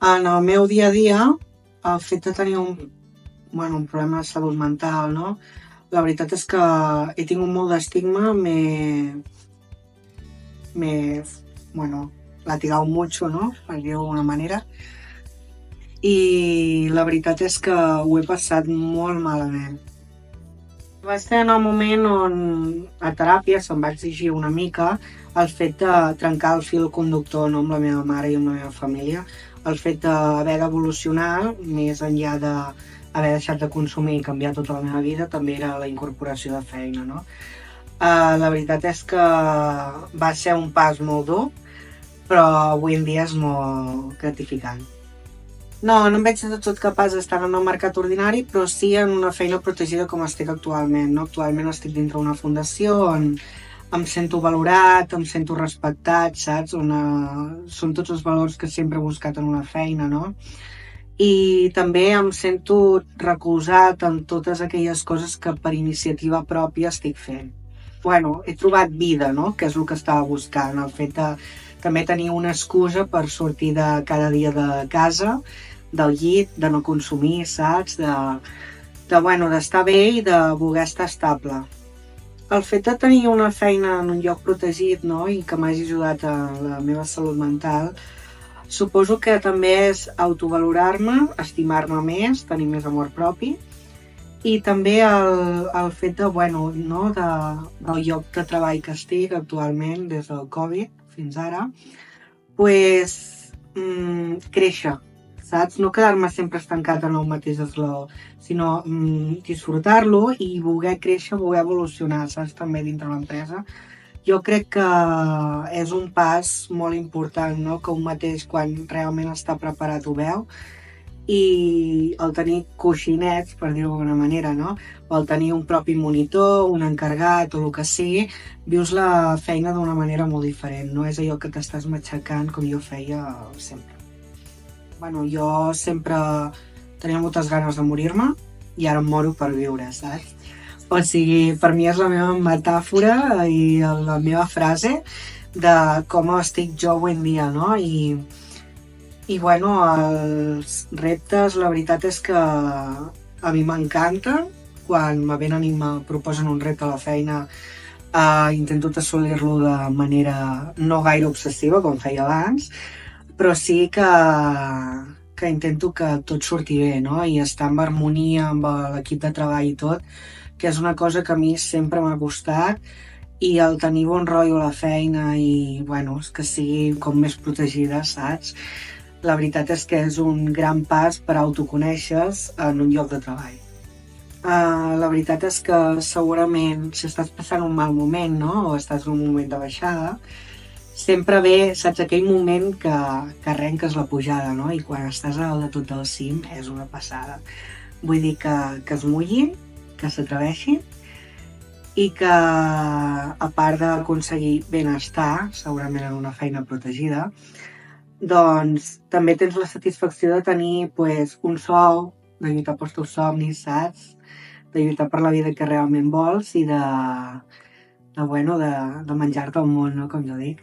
En el meu dia a dia, el fet de tenir un problema de salut mental, no? La veritat és que he tingut molt d'estigma, me, bueno, latigado mucho, no? Per dir-ho d'alguna manera. I la veritat és que ho he passat molt malament. Va ser en el moment on a teràpia se'm va exigir una mica el fet de trencar el fil conductor, no, amb la meva mare i amb la meva família, el fet d'haver d'evolucionar més enllà d'haver deixat de consumir i canviar tota la meva vida, també era la incorporació de feina, no? La veritat és que va ser un pas molt dur, però avui en dia és molt gratificant. No em veig de tot capaç d'estar en el mercat ordinari, però sí en una feina protegida com estic actualment. No? Actualment estic dintre una fundació on em sento valorat, em sento respectat, saps? Són tots els valors que sempre he buscat en una feina, no? I també em sento recolzat en totes aquelles coses que per iniciativa pròpia estic fent. He trobat vida, no? Que és el que estava buscant, el fet de també tenir una excusa per sortir de cada dia de casa, del llit, de no consumir, saps? D'estar bé i de voler estar estable. El fet de tenir una feina en un lloc protegit, no? I que m'hagi ajudat a la meva salut mental, suposo que també és autovalorar-me, estimar-me més, tenir més amor propi, i també el fet del lloc de treball que estic actualment, des del Covid fins ara, créixer, saps? No quedar-me sempre estancat en el mateix esglaó, sinó disfrutar-lo i voler créixer, voler evolucionar, saps? També dintre l'empresa. Jo crec que és un pas molt important, no? Que un mateix, quan realment està preparat, ho veu, i el tenir coixinets, per dir-ho d'alguna manera, no? O el tenir un propi monitor, un encarregat o el que sigui, vius la feina d'una manera molt diferent. No és allò que t'estàs matxacant com jo feia sempre. Jo sempre tenia moltes ganes de morir-me i ara em moro per viure, saps? O sigui, per mi és la meva metàfora i la meva frase de com estic jo avui en dia, no? Els reptes, la veritat és que a mi m'encanta. Quan me venen i me proposen un repte a la feina, intento assolir-lo de manera no gaire obsessiva, com feia abans, però sí que intento que tot surti bé, no? I estar en harmonia amb l'equip de treball i tot, que és una cosa que a mi sempre m'ha costat, i el tenir bon rotllo a la feina i, que sigui com més protegida, saps? La veritat és que és un gran pas per autoconèixer-se en un lloc de treball. La veritat és que segurament si estàs passant un mal moment, no? O estàs en un moment de baixada, sempre ve, saps, aquell moment que arrenques la pujada, no? I quan estàs a dalt de tot el cim és una passada. Vull dir que es mullin, que s'atreveixin i que, a part d'aconseguir benestar, segurament en una feina protegida, doncs també tens la satisfacció de tenir un sou, de lluitar pels teus somnis, saps? De lluitar per la vida que realment vols i de menjar-te el món, no? Com jo dic.